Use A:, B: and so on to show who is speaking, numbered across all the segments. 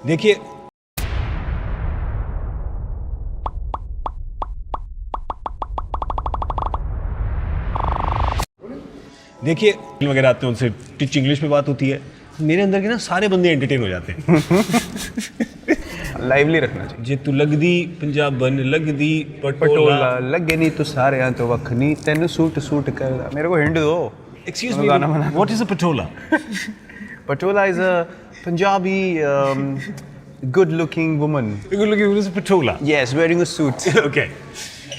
A: देखिए देखिए वगैरह आते हैं, उनसे टिच इंग्लिश में बात होती है, मेरे अंदर के ना सारे बंदे एंटरटेन हो जाते हैं।
B: लाइवली रखना चाहिए।
A: जे तू लगदी पंजाबन लगदी
B: पटोला
A: पटोला।
B: लगे नहीं तो सारे यहाँ तो वखनी तेन सूट सूट कर। मेरे को हिंट दो।
A: एक्सक्यूज
B: मैं
A: मी,
B: गाना बना।
A: What is a Patola?
B: Patola is a Punjabi good looking woman.
A: Good looking is a patola.
B: Yes, wearing a suit.
A: Okay.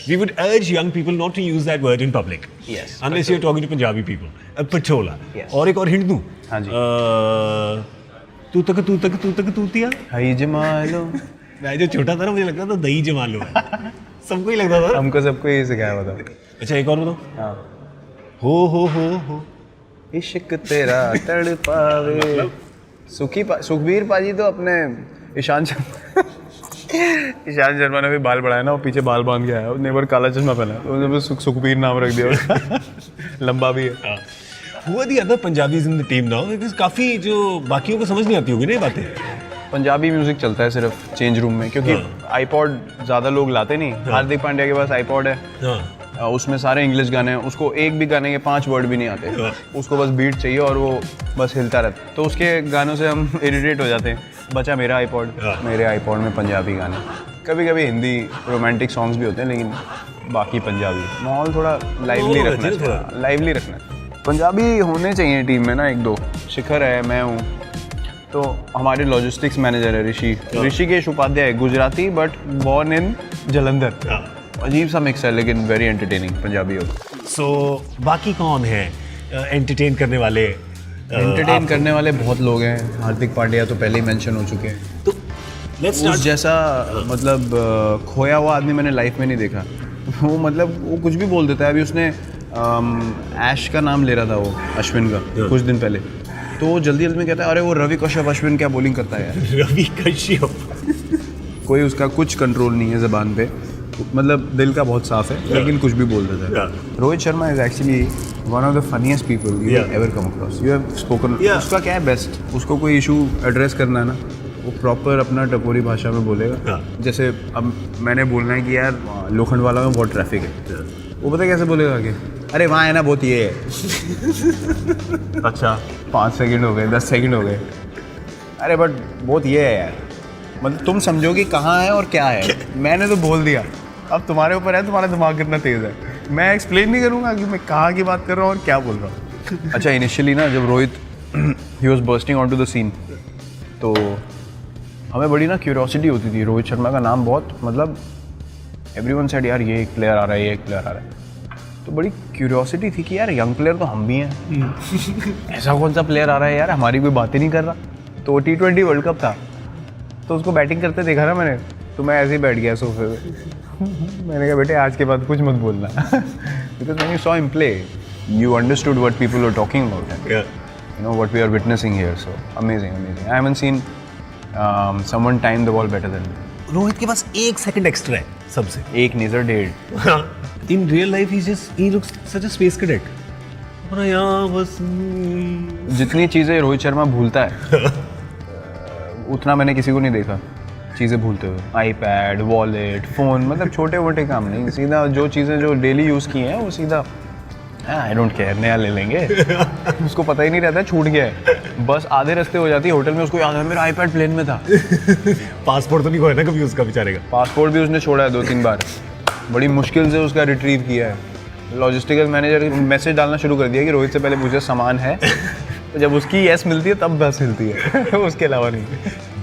A: We would urge young people not to use that word in public.
B: Yes.
A: Unless you're talking to Punjabi people. A patola.
B: Yes.
A: और एक और hint दूं?
B: हाँ जी।
A: तू तक तूतिया।
B: हाय जमालो।
A: मैं जो छोटा था ना मुझे लगता था दही जमा लो है। सबको ही लगता था।
B: हमको सबको यही सिखाया हुआ था।
A: अच्छा एक और बताओ।
B: हाँ।
A: हो।
B: इश्क तेरा तड़पावे। सुखबीर पाजी तो अपने ईशान शर्मा ने भी बाल बढ़ाया ना, वो पीछे बाल बांध के आया, उसने एक बार काला चश्मा पहना, उसने सुखबीर नाम रख दिया उसका। लंबा भी है।
A: हुआ the other Punjabis in the team now because काफी जो बाकियों को समझ नहीं आती होगी ना ये बातें।
B: पंजाबी म्यूजिक चलता है सिर्फ चेंज रूम में, क्योंकि आईपॉड ज़्यादा लोग लाते नहीं। हार्दिक पांड्या के पास आईपॉड है, उसमें सारे इंग्लिश गाने हैं, उसको एक भी गाने के 5 वर्ड भी नहीं आते, उसको बस बीट चाहिए और वो बस हिलता रहता है। तो उसके गानों से हम इरिटेट हो जाते हैं। बचा मेरा आईपॉड, मेरे आईपॉड में पंजाबी गाने, कभी कभी हिंदी रोमांटिक सॉन्ग्स भी होते हैं, लेकिन बाकी पंजाबी। माहौल थोड़ा लाइवली रखना चाहिए, लाइवली रखना। पंजाबी होने चाहिए टीम में ना, 1-2। शिखर है, मैं हूँ, तो हमारे लॉजिस्टिक्स मैनेजर है Rishikesh Upadhyay, Gujarati but born in Jalandhar. अजीब सा मिक्स है लेकिन वेरी एंटरटेनिंग पंजाबी हो।
A: सो बाकी कौन है एंटरटेन करने वाले?
B: एंटरटेन करने वाले बहुत लोग हैं। हार्दिक पांड्या तो पहले ही मेंशन हो चुके हैं।
A: तो लेट्स
B: उस जैसा मतलब खोया हुआ आदमी मैंने लाइफ में नहीं देखा। वो मतलब वो कुछ भी बोल देता है। अभी उसने ऐश का नाम ले रहा था, वो अश्विन का, कुछ दिन पहले, तो जल्दी में कहता है अरे वो रवि कश्यप अश्विन क्या बॉलिंग करता है यार।
A: रवि कश्यप।
B: कोई उसका कुछ कंट्रोल नहीं है ज़बान पे, मतलब दिल का बहुत साफ है, लेकिन कुछ भी बोल देता है। Rohit Sharma is actually one of the funniest people you ever come across. You have spoken. उसका क्या है बेस्ट, उसको कोई इशू एड्रेस करना है ना, वो प्रॉपर अपना टपोरी भाषा में बोलेगा। जैसे अब मैंने बोलना है कि यार लोखंडवाला में बहुत ट्रैफिक है, वो पता कैसे बोलेगा कि अरे वहाँ है ना बहुत ये है। अच्छा 5 सेकंड हो गए, 10 सेकंड हो गए, अरे बट बहुत ये है यार, मतलब तुम समझो कि कहाँ है और क्या है। मैंने तो बोल दिया, अब तुम्हारे ऊपर है, तुम्हारा दिमाग कितना तेज़ है। मैं एक्सप्लेन नहीं करूँगा कि मैं कहाँ की बात कर रहा हूँ और क्या बोल रहा हूँ। अच्छा इनिशियली ना जब रोहित ही was bursting on to the scene, तो हमें बड़ी ना क्यूरियोसिटी होती थी। रोहित शर्मा का नाम बहुत, मतलब एवरीवन सेड यार ये एक प्लेयर आ रहा है, ये एक प्लेयर आ रहा है, तो बड़ी क्यूरियोसिटी थी कि यार यंग प्लेयर तो हम भी हैं, ऐसा कौन सा प्लेयर आ रहा है यार, हमारी कोई बात ही नहीं कर रहा। तो T20 वर्ल्ड कप था, तो उसको बैटिंग करते देखा ना मैंने, तो मैं ऐसे ही बैठ गया सोफे पे। मैंने कहा बेटे आज के बाद कुछ मत बोलना, because when you saw him play you understood what people were talking about, you know what we are witnessing here. So amazing amazing. I haven't seen someone time the ball better than me.
A: Rohit के पास 1 second extra है सबसे।
B: 1 नहीं sir 1.5।
A: In real life he looks such a space cadet. और यहाँ बस
B: जितनी चीज़ें रोहित शर्मा भूलता है उतना मैंने किसी को नहीं देखा चीज़ें भूलते हुए। आईपैड, वॉलेट, फ़ोन, मतलब छोटे मोटे काम नहीं, सीधा जो चीज़ें जो डेली यूज़ की हैं वो सीधा आई डोंट केयर, नया ले लेंगे। उसको पता ही नहीं रहता छूट गया है, बस आधे रास्ते हो जाती है होटल में, उसको याद है मेरा आईपैड प्लेन में था।
A: पासपोर्ट तो नहीं खोया ना कभी उसका बेचारे का?
B: पासपोर्ट भी उसने छोड़ा है 2-3 बार, बड़ी मुश्किल से उसका रिट्रीव किया है। लॉजिस्टिकल मैनेजर मैसेज डालना शुरू कर दिया कि रोहित से पहले पूछे सामान है, तो जब उसकी यस मिलती है तब बस हिलती है। उसके अलावा नहीं।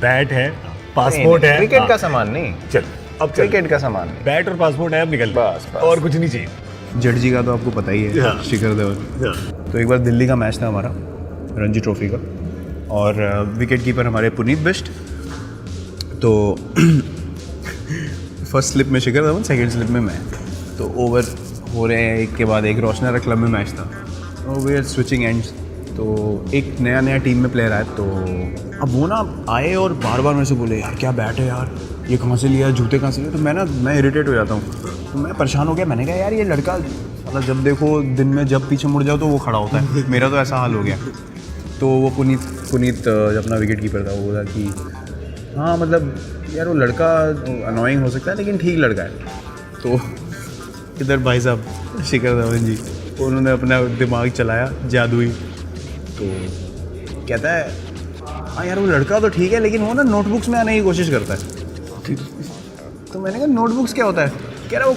A: बैट है, पासपोर्ट है,
B: क्रिकेट का सामान नहीं,
A: चल अब
B: क्रिकेट का सामान नहीं,
A: बैट और पासपोर्ट है, अब निकल
B: बस।
A: और कुछ नहीं चाहिए।
B: जडेजा का तो आपको पता ही है, शिखर धवन। तो एक बार दिल्ली का मैच था हमारा रणजी ट्रॉफी का, और विकेट कीपर हमारे पुनीत बिष्ट। तो फर्स्ट स्लिप में शिखर धवन, सेकंड स्लिप में मैं। तो ओवर हो रहे हैं एक के बाद एक। रोशनरा क्लब में मैच था, तो वी आर स्विचिंग एंड्स। तो एक नया टीम में प्लेयर आया, तो अब वो ना आए और बार बार मेरे से बोले यार क्या बैट है यार, ये कहाँ से लिया, जूते कहाँ से लिए। तो मैं इरिटेट हो जाता हूँ, तो मैं परेशान हो गया। मैंने कहा यार ये लड़का मतलब जब देखो दिन में जब पीछे मुड़ जाओ तो वो खड़ा होता है, मेरा तो ऐसा हाल हो गया। तो वो पुनीत जब अपना विकेट कीपर था, वो बोला कि हाँ मतलब यार वो लड़का अनोइंग हो सकता है लेकिन ठीक लड़का है। तो इधर भाई साहब शिखर धवन जी, उन्होंने अपना दिमाग चलाया जादुई, तो कहता है हाँ यार वो लड़का तो ठीक है लेकिन वो ना नोटबुक्स में आने की कोशिश करता है। तो मैंने कहा नोटबुक्स क्या होता है? कह रहा वो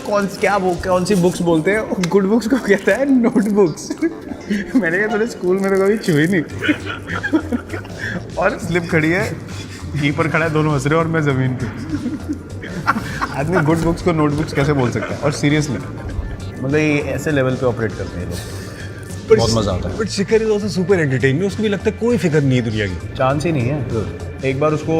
B: कौन सी बुक्स बोलते हैं? गुड बुक्स को कहता है नोटबुक्स। मैंने कहा थोड़े स्कूल में तो कभी छुई नहीं। और स्लिप खड़ी है, कीपर खड़ा है, दोनों हंस रहे और मैं ज़मीन पे। आदमी गुड बुक्स को नोटबुक्स कैसे बोल सकता है? और सीरियसली मतलब ये ऐसे लेवल पे ऑपरेट करते हैं लोग, बहुत मज़ा आता है।
A: But Shikhar is also super entertaining, उसको भी लगता है कोई फिक्र नहीं है दुनिया की।
B: चांस ही नहीं है। एक बार उसको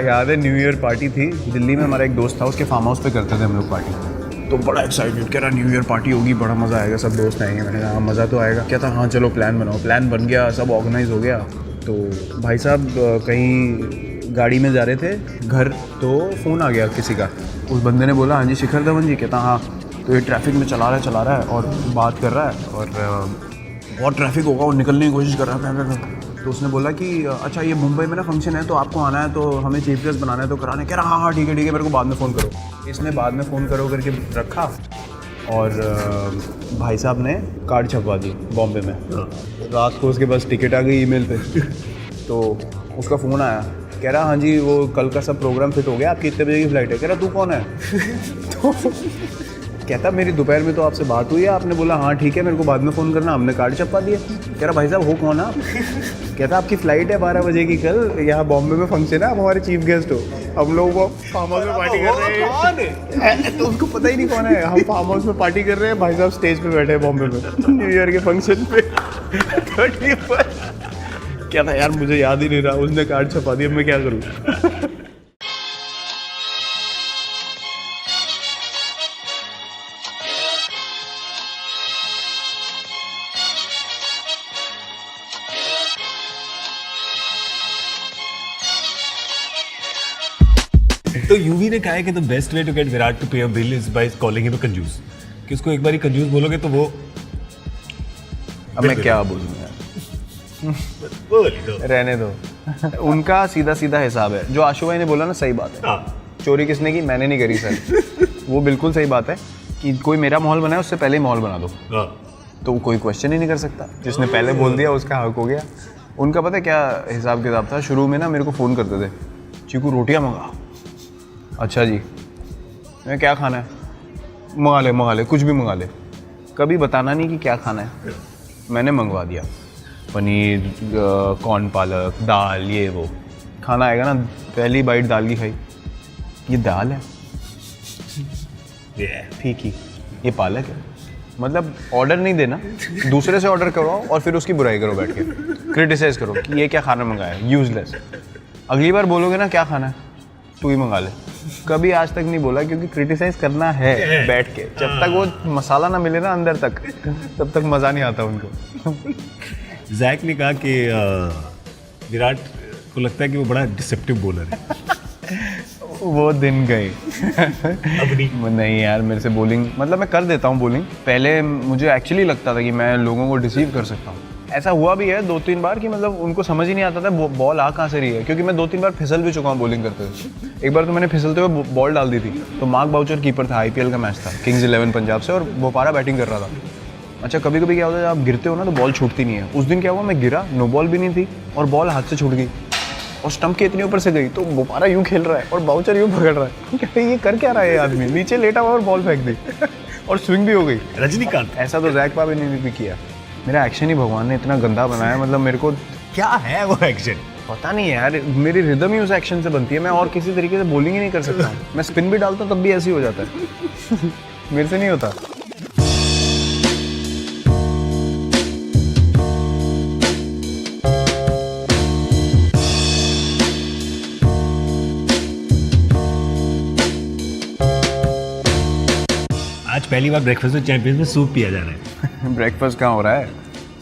B: याद है न्यू ईयर पार्टी थी दिल्ली में, हमारा एक दोस्त था, उसके फार्म हाउस पे करते थे हम लोग पार्टी। तो बड़ा एक्साइटेड, कह रहा न्यू ईयर पार्टी होगी, बड़ा मज़ा आएगा, सब दोस्त आएंगे। मैंने कहा हाँ मज़ा तो आएगा। कहता हाँ चलो प्लान बनाओ। प्लान बन गया, सब ऑर्गेनाइज हो गया। तो भाई साहब कहीं गाड़ी में जा रहे थे घर, तो फ़ोन आ गया किसी का। उस बंदे ने बोला हाँ जी शिखर धवन जी। कहता हाँ। तो ये ट्रैफिक में चला रहा है और बात कर रहा है और बहुत ट्रैफिक होगा और निकलने की कोशिश कर रहा है। तो उसने बोला कि अच्छा ये मुंबई में ना फंक्शन है तो आपको आना है, तो हमें चीफ गेस्ट बनाना है तो कराने। कह रहा हाँ ठीक है मेरे को बाद में फ़ोन करो। इसने बाद में फ़ोन करो करके रखा और भाई साहब ने कार्ड छपवा दी बॉम्बे में। रात को उसके पास टिकट आ गई ईमेल पे। तो उसका फ़ोन आया, कह रहा हाँ जी वो कल का सब प्रोग्राम फिट हो गया, आपकी कितने बजे की फ़्लाइट है? कह रहा तू कौन है? तो कहता मेरी दोपहर में तो आपसे बात हुई है, आपने बोला हाँ ठीक है मेरे को बाद में फ़ोन करना, हमने कार्ड छपवा दिया। कह रहा भाई साहब हो कौन आप? कहता आपकी फ़्लाइट है 12 बजे की कल, यहाँ बॉम्बे में फंक्शन है, आप हमारे चीफ गेस्ट हो। हम लोग वो फार्म हाउस में पार्टी कर रहे हैं। कौन है? तो उसको पता ही नहीं कौन है। हम फार्म हाउस में पार्टी कर रहे हैं, भाई साहब स्टेज पे बैठे हैं बॉम्बे में न्यू ईयर के फंक्शन पे। क्या था यार मुझे याद ही नहीं रहा, उसने कार्ड छपा दिया, मैं क्या करूँ?
A: तो यूवी ने कहा है कि the best way to get Virat to pay a bill is by calling him a कंजूस, कि उसको एक बार कंजूस बोलोगे तो वो
B: अब मैं क्या बोलूँ यार, रहने दो। उनका सीधा सीधा हिसाब है। जो आशु भाई ने बोला ना सही बात है। चोरी किसने की? मैंने नहीं करी सर। वो बिल्कुल सही बात है कि कोई मेरा माहौल बनाए उससे पहले ही माहौल बना दो, तो कोई क्वेश्चन ही नहीं कर सकता। जिसने पहले बोल दिया उसका हक हो गया। उनका पता है क्या हिसाब किताब था? शुरू में ना मेरे को फ़ोन करते थे, चीकू रोटियाँ मंगा। अच्छा जी, मैं क्या खाना है? मंगा ले कुछ भी मंगा ले। कभी बताना नहीं कि क्या खाना है। मैंने मंगवा दिया, पनीर, कॉर्न पालक, दाल, ये वो। खाना आएगा ना, पहली बाइट दाल की खाई, ये दाल है? ठीक ही, ये पालक है। मतलब ऑर्डर नहीं देना, दूसरे से ऑर्डर करवाओ और फिर उसकी बुराई करो बैठ के, क्रिटिसाइज़ करो कि ये क्या खाना मंगाया, यूजलेस। अगली बार बोलोगे ना क्या खाना है, तू ही मंगा ले। कभी आज तक नहीं बोला, क्योंकि क्रिटिसाइज करना है बैठ के। जब तक वो मसाला ना मिले ना अंदर तक, तब तक मज़ा नहीं आता उनको।
A: जैक ने कहा कि विराट को लगता है कि वो बड़ा डिसेप्टिव बॉलर है।
B: वो दिन गए।
A: अब
B: नहीं यार, मेरे से बॉलिंग, मतलब मैं कर देता हूँ बॉलिंग। पहले मुझे एक्चुअली लगता था कि मैं लोगों को डिसीव कर सकता हूँ। ऐसा हुआ भी है 2-3 बार कि मतलब उनको समझ ही नहीं आता था बॉल आ कहाँ से रही है, क्योंकि मैं 2-3 बार फिसल भी चुका हूँ बॉलिंग करते हुए। एक बार तो मैंने फिसलते हुए बॉल डाल दी थी। तो मार्क बाउचर कीपर था, IPL का मैच था, किंग्स 11 पंजाब से, और बोपारा बैटिंग कर रहा था। अच्छा कभी कभी क्या होता है, जब आप गिरते हो ना तो बॉल छूटती नहीं है। उस दिन क्या हुआ, मैं गिरा, नो बॉल भी नहीं थी और बॉल हाथ से छूट गई और स्टंप के इतने ऊपर से गई। तो बोपारा यूँ खेल रहा है और बाउचर यूँ पकड़ रहा है। कहते ये कर क्या रहा है आदमी, नीचे लेटा हुआ और बॉल फेंक दी और स्विंग भी हो गई।
A: रजनीकांत
B: ऐसा तो जैक पावे ने भी किया। मेरा एक्शन ही भगवान ने इतना गंदा बनाया, मतलब मेरे को
A: क्या है वो एक्शन
B: पता नहीं है यार। मेरी रिदम ही उस एक्शन से बनती है। मैं और किसी तरीके से बॉलिंग ही नहीं कर सकता। मैं स्पिन भी डालता तब भी ऐसे ही हो जाता है। मेरे से नहीं होता।
A: आज पहली बार ब्रेकफास्ट में चैंपियंस में सूप पिया जा रहा है।
B: ब्रेकफास्ट कहाँ हो रहा है?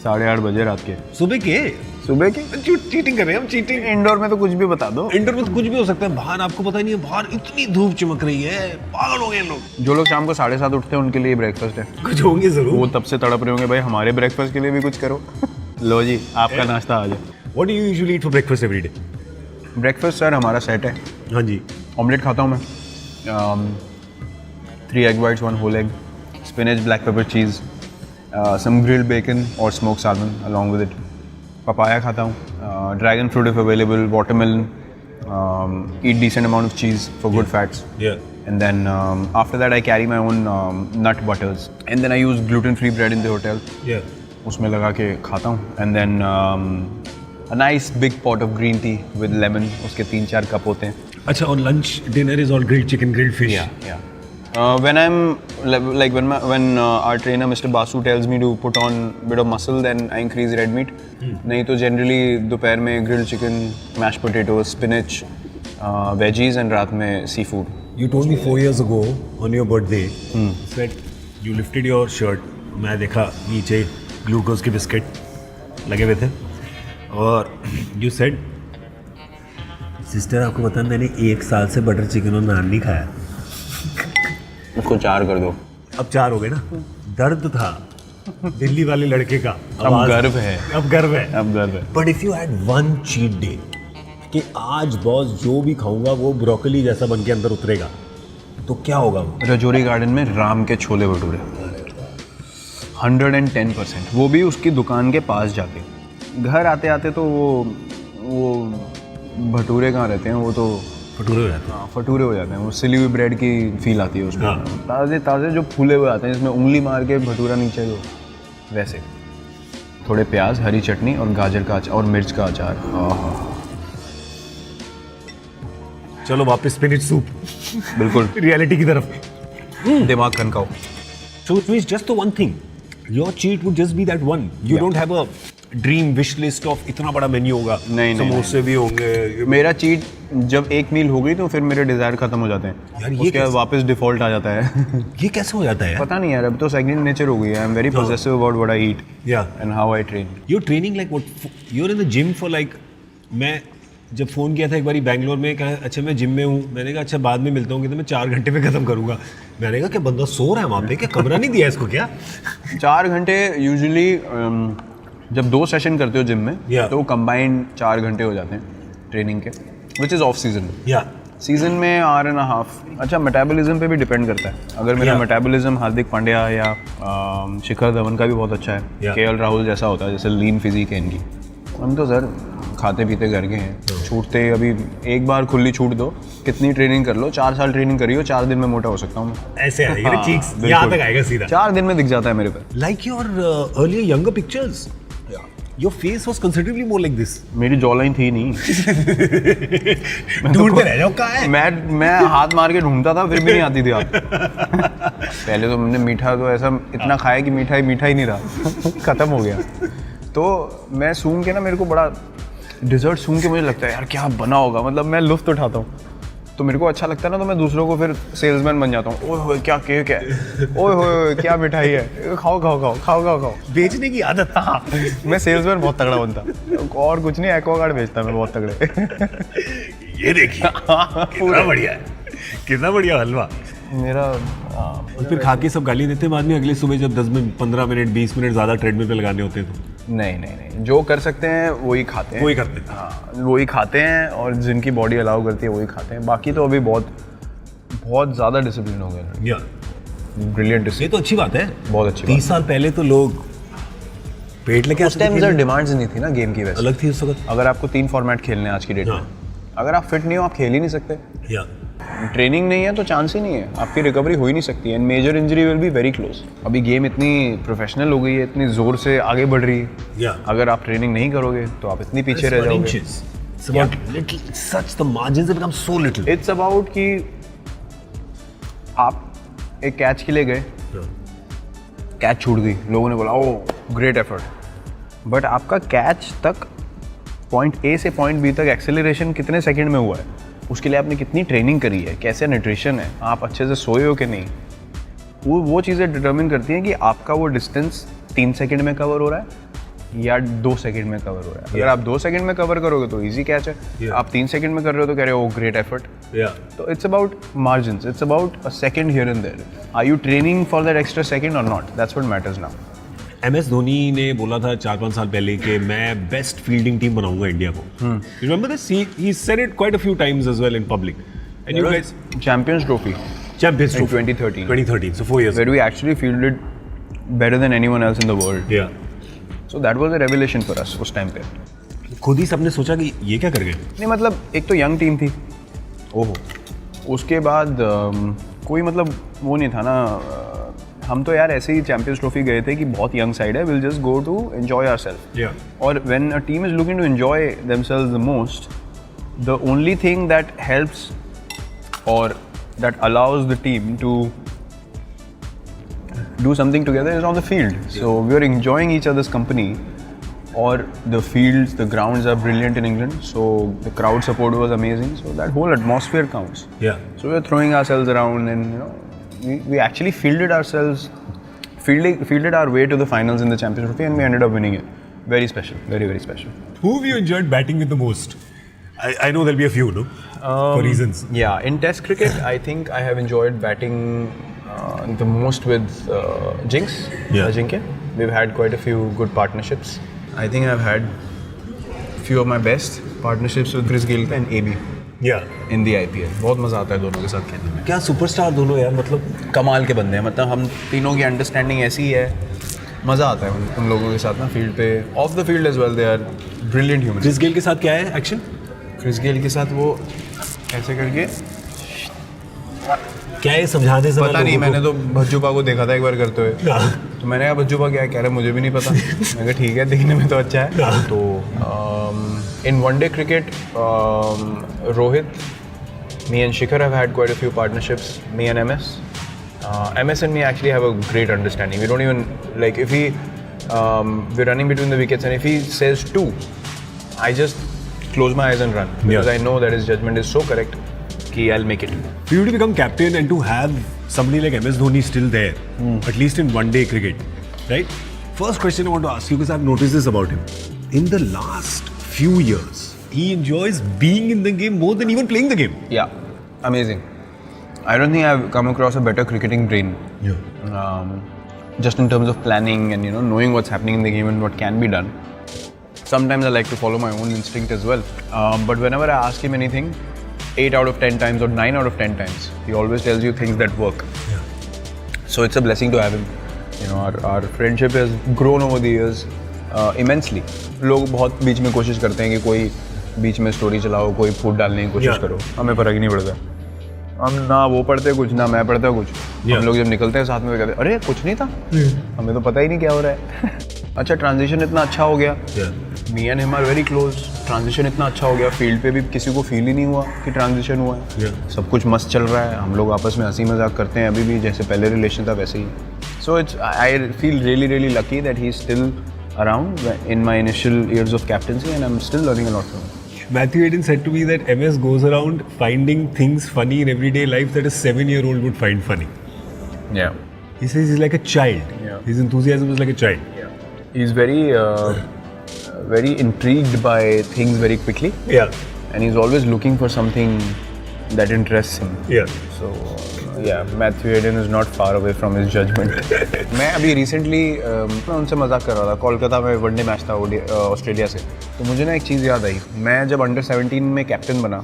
B: 8:30 बजे रात के।
A: सुबह के चीटिंग कर रहे हैं हम। चीटिंग
B: इंडोर में तो कुछ भी बता दो।
A: इंडोर में तो कुछ भी हो सकता है। बाहर आपको पता नहीं है, बाहर इतनी धूप चमक रही है, पागल हो गए लोग।
B: जो लोग शाम को 7:30 उठते हैं उनके लिए ब्रेकफास्ट है।
A: कुछ होंगे जरूर।
B: वो तब से तड़प रहे होंगे, भाई हमारे ब्रेकफास्ट के लिए भी कुछ करो। लो जी आपका नाश्ता आ जाए।
A: What do you usually eat for breakfast every day?
B: Breakfast sir हमारा सेट है.
A: हाँ जी.
B: ऑमलेट खाता हूँ मैं. 3 egg whites, 1 whole egg, spinach, black pepper, cheese, some grilled bacon or smoked salmon along with it. Papaya खाता हूँ. Dragon fruit if available, watermelon. Eat decent amount of cheese for good fats.
A: Yeah.
B: And then after that I carry my own nut butters. And then I use gluten-free bread in the hotel.
A: Yeah.
B: उसमें लगा के खाता हूँ. And then a nice big pot of green tea with lemon. उसके 3-4 cup होते हैं.
A: अच्छा, और lunch dinner is all grilled chicken, grilled fish.
B: Yeah. When I'm like when our trainer Mr. Basu tells me to put on bit of muscle, then I increase red meat. नहीं तो generally दोपहर में grilled chicken, mashed potatoes, spinach, veggies and रात में seafood.
A: You told me 4 years ago on your birthday that you lifted your shirt. मैं देखा नीचे glucose के बिस्किट लगे हुए थे और you said सिस्टर आपको पता है मैंने 1 साल से बटर चिकन और नान नहीं खाया.
B: उसको 4 कर दो.
A: अब 4 हो गए ना. दर्द था दिल्ली वाले लड़के का.
B: अब गर्व है.
A: अब गर्व है.
B: अब गर्व है.
A: But if you had one cheat day कि आज बॉस जो भी खाऊंगा वो ब्रोकली जैसा बन के अंदर उतरेगा, तो क्या होगा वो?
B: रजौरी गार्डन में राम के छोले भटूरे 110%. वो भी उसकी दुकान के पास जाके. घर आते आते तो वो भटूरे कहाँ रहते हैं, वो तो
A: भटूरे हो जाते हैं.
B: हाँ, भटूरे हो जाते हैं. वो सिली हुई ब्रेड की फील आती है उसमें.
A: हाँ.
B: ताज़े ताज़े जो फूले हुए आते हैं जिसमें उंगली मार के भटूरा नीचे जो वैसे. थोड़े प्याज, हरी चटनी और गाजर का अचार और मिर्च का अचार.
A: चलो वापस स्पिनच सूप.
B: बिल्कुल
A: रियलिटी की तरफ.
B: दिमाग खनकाओ.
A: So it means just the one thing. Your cheat would just be that one. You don't have a dream wish list of इतना बड़ा मेन्यू होगा.
B: नहीं.
A: समोसे भी होंगे.
B: मेरा चीट जब एक मील हो गई तो फिर मेरे डिज़ायर खत्म हो जाते हैं.
A: यार ये
B: उसके बाद वापस डिफ़ॉल्ट आ जाता है.
A: ये कैसे हो जाता है यार?
B: पता नहीं यार, अब तो सेकंड नेचर हो गई है. I am very possessive about what I eat and how I train.
A: You're training like what? You're in the gym for like. मैं जब फ़ोन किया था एक बारी बैंगलोर में, कहा अच्छा मैं जिम में हूँ. मैंने कहा अच्छा बाद में मिलता हूँ कि तो मैं 4 घंटे में ख़त्म करूँगा. मैंने कहा क्या बंदा सो रहा है वहाँ पे, क्या कमरा नहीं दिया इसको क्या?
B: 4 घंटे यूजुअली जब 2 सेशन करते हो जिम में तो कंबाइंड 4 घंटे हो जाते हैं ट्रेनिंग के, which is off season. Season में 1.5. अच्छा, मेटाबॉलिज्म पे भी डिपेंड करता है. अगर मेरा मेटाबॉलिज्म हार्दिक पांड्या या शिखर धवन का भी बहुत अच्छा है, केएल राहुल जैसा होता है, जैसे लीन फिजिक है इनकी. हम तो सर खाते पीते घर के हैं. छूटते अभी एक बार खुली छूट दो, कितनी ट्रेनिंग कर लो, 4 साल ट्रेनिंग करी हो, 4 दिन में मोटा हो सकता हूँ मैं.
A: ऐसे आएगा चीक्स यहाँ तक आएगा सीधा. 4
B: दिन में दिख जाता है मेरे पे.
A: Like your earlier younger pictures, your face was considerably more like this.
B: मेरी जॉ लाइन थी नहीं.
A: ढूंढते रह जाओ कहाँ है.
B: मैं हाथ मार के ढूंढता था, फिर भी नहीं आती थी आप. पहले तो हमने मीठा तो ऐसा इतना खाया कि मीठा ही नहीं रहा. खत्म हो गया. तो मैं सूंघ के ना, मेरे को बड़ा डिज़र्ट सूंघ के मुझे लगता है यार क्या बना होगा. मतलब मैं लुत्फ़ उठाता हूँ तो मेरे को अच्छा लगता है ना, तो मैं दूसरों को फिर सेल्समैन बन जाता हूँ. ओए होए क्या केक है, ओए होए क्या मिठाई है, खाओ.
A: बेचने की आदत. हाँ.
B: मैं सेल्समैन बहुत तगड़ा बनता. और कुछ नहीं, एक्वागार्ड बेचता मैं बहुत तगड़े.
A: ये देखिए कितना बढ़िया है, कितना बढ़िया हलवा
B: मेरा.
A: और फिर खा के सब गाली देते हैं बाद में अगले सुबह जब 10 मिनट 15 मिनट 20 मिनट ज़्यादा ट्रेडमिल पे लगाने होते हैं तो.
B: नहीं, जो कर सकते हैं वही खाते हैं.
A: वही करते हैं.
B: हाँ, वही खाते हैं और जिनकी बॉडी अलाउ करती है वही खाते हैं. बाकी तो अभी बहुत ज़्यादा डिसिप्लिन हो गया. ब्रिलियंट.
A: ये तो अच्छी बात है.
B: बहुत अच्छी.
A: 30 साल पहले तो लोग पेट लेके
B: उस टाइम सर डिमांड्स नहीं थी ना गेम की. वैसे
A: अलग थी उस वक्त.
B: अगर आपको 3 फॉर्मेट खेलने हैं आज की डेट में, अगर आप फिट नहीं हो आप खेल ही नहीं सकते. ट्रेनिंग नहीं है तो चांस ही नहीं है, आपकी रिकवरी हो ही नहीं सकती है. And major injury will be very close. अभी गेम इतनी प्रोफेशनल हो गई है, इतनी जोर से आगे बढ़ रही है. अगर आप ट्रेनिंग नहीं करोगे तो आप इतनी पीछे रह जाओगे.
A: It's about little, such the margins have become so little.
B: It's about कि आप एक कैच के लिए गए, कैच छूट गई, लोगों ने बोला ओह ग्रेट एफर्ट, बट आपका कैच तक पॉइंट ए से पॉइंट बी तक एक्सेलरेशन कितने सेकंड में हुआ है, उसके लिए आपने कितनी ट्रेनिंग करी है, कैसे न्यूट्रिशन है, आप अच्छे से सोए हो कि नहीं, वो चीज़ें डिटर्मिन करती हैं कि आपका वो डिस्टेंस 3 सेकंड में कवर हो रहा है या 2 सेकंड में कवर हो रहा है. अगर आप 2 सेकंड में कवर करोगे तो इजी कैच है. आप 3 सेकंड में कर रहे हो तो कह रहे हो ग्रेट एफर्ट. तो it's about margins, it's about a second here and there. Are you training for that extra second or not? That's what matters now.
A: MS Dhoni ने बोला था 4-5 साल पहले कि मैं बेस्ट फील्डिंग टीम बनाऊंगा इंडिया को. You remember this? He said it quite a few times as well in public. And you guys,
B: Champions Trophy
A: Champions
B: in
A: Trophy
B: 2013.
A: 2013, so 4 years.
B: Where we actually fielded better than anyone else in the world.
A: Yeah.
B: So that was a revelation for us उस time पे.
A: खुद ही सबने सोचा कि ये क्या कर गए.
B: नहीं मतलब एक तो यंग टीम थी. ओहो. उसके बाद कोई मतलब वो नहीं था ना. हम तो यार ऐसे ही चैंपियंस ट्रॉफी गए थे कि बहुत यंग साइड है, will just go to enjoy ourselves. और when a team is looking to enjoy themselves the most, the only thing that helps और that allows the team to do something together is on the field. So we are enjoying each other's company. Or the fields, the grounds are brilliant in England. So the crowd support was amazing. So that whole atmosphere counts.
A: Yeah.
B: So we are throwing ourselves around, and we actually fielded our way to the finals in the Champions Trophy, and we ended up winning it. Very special, very very special.
A: Who have you enjoyed batting with the most? I know there'll be a few, no? For reasons.
B: Yeah, in Test cricket, I think I have enjoyed batting the most with Jinx, Ajinkya. We've had quite a few good partnerships. I think I've had few of my best partnerships with Chris Gayle and AB.
A: Yeah.
B: In the IPL. बहुत मज़ा आता है दोनों के साथ खेलने में.
A: क्या सुपरस्टार दोनों यार, मतलब
B: कमाल के बंदे हैं. मतलब हम तीनों की अंडरस्टैंडिंग ऐसी है, मज़ा आता है उन लोगों के साथ ना फील्ड पे. Off the field as well they are brilliant human.
A: Chris Gayle के साथ क्या है एक्शन?
B: क्रिस गेल के साथ वो ऐसे करके
A: क्या है, समझा दे.
B: पता नहीं, मैंने तो भज्जूपा को देखा था एक बार करते हुए. तो मैंने कहा भज्जूपा क्या कह रहा है, मुझे भी नहीं पता. मैं कहा ठीक है, दिखने में तो अच्छा है. तो इन one day cricket Rohit, me and Shikhar have had quite a few partnerships, me and MS. MS and me actually have a great understanding. We don't even, like if we're running between the wickets and if he says 2, I just close my eyes and run. Because I know that his judgment is so correct कि I'll make it.
A: For you to become captain and to have somebody like MS Dhoni still there, at least in one-day cricket, right? First question I want to ask you, because I've noticed this about him. In the last few years, he enjoys being in the game more than even playing the game.
B: Yeah, amazing. I don't think I've come across a better cricketing brain.
A: Yeah.
B: Just in terms of planning and knowing what's happening in the game and what can be done. Sometimes I like to follow my own instinct as well. But whenever I ask him anything, 8 out of 10 times or 9 out of 10 times, he always tells you things that work.
A: Yeah.
B: So it's a blessing to have him. Our friendship has grown over the years immensely. लोग बहुत बीच में कोशिश करते हैं कि कोई बीच में story चलाओ, कोई फूट डालने की कोशिश करो. हमें फर्क ही नहीं पड़ता. हम ना वो पढ़ते कुछ, ना मैं पढ़ता कुछ. हम लोग जब निकलते हैं साथ में कहते हैं अरे कुछ नहीं था, हमें तो पता ही नहीं क्या हो रहा है. अच्छा, ट्रांजिशन इतना अच्छा हो गया. Me and him are very close. Transition इतना अच्छा हो गया, फील्ड पे भी किसी को फील ही नहीं हुआ कि ट्रांजिशन हुआ है. सब कुछ मस्त चल रहा है. हम लोग आपस में हंसी मजाक करते हैं अभी भी, जैसे पहले रिलेशन था वैसे ही. So it's I feel really really lucky that he is still around in my initial years of captaincy, and I'm still learning a lot from him.
A: Matthew Hayden said to me that MS goes around finding things funny in everyday life that a 7-year-old would find funny.
B: Yeah.
A: He says he's like a child.
B: Yeah.
A: His enthusiasm is like a child.
B: Yeah. He's very intrigued by things very quickly.
A: Yeah.
B: And he's always looking for something that interests him.
A: Yeah.
B: So yeah, Matthew Hayden is not far away from his judgment. मैं अभी recently मैं उनसे मजाक कर रहा था. कोलकाता में one day match था ऑस्ट्रेलिया से. तो मुझे ना एक चीज़ याद आई. मैं जब अंडर 17 में कैप्टन बना,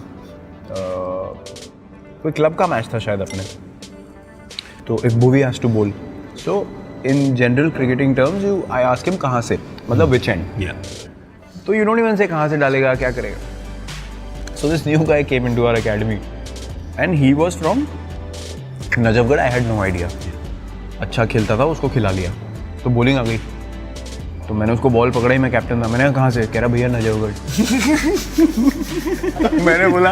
B: कोई क्लब का मैच था शायद अपने, तो एक Bhuvi has to bowl. So in general cricketing terms, I ask him कहाँ से, मतलब which end.
A: Yeah.
B: तो you don't even say कहाँ से डालेगा, क्या करेगा. So this new guy came into our academy and he was from Najafgarh. I had no idea. अच्छा खेलता था, उसको खिला लिया तो बॉलिंग आ गई. तो मैंने उसको बॉल पकड़ा ही, मैं कैप्टन था. मैंने कहा कहाँ से, कह रहा भैया नजफगढ़. मैंने बोला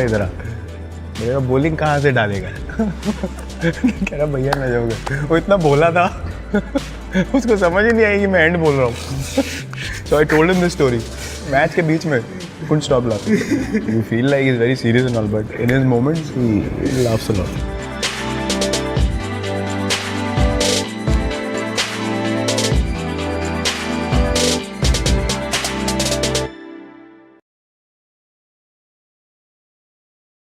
B: इधर आ. मैंने कहा बॉलिंग कहाँ से डालेगा. कह रहा भैया नजफगढ़. वो इतना बोला था उसको समझ ही नहीं आई कि मैं एंड बोल रहा हूँ. So I told him this story match के बीच में. Couldn't stop laughing. You feel like he's very serious and all, but in his moments he laughs a lot.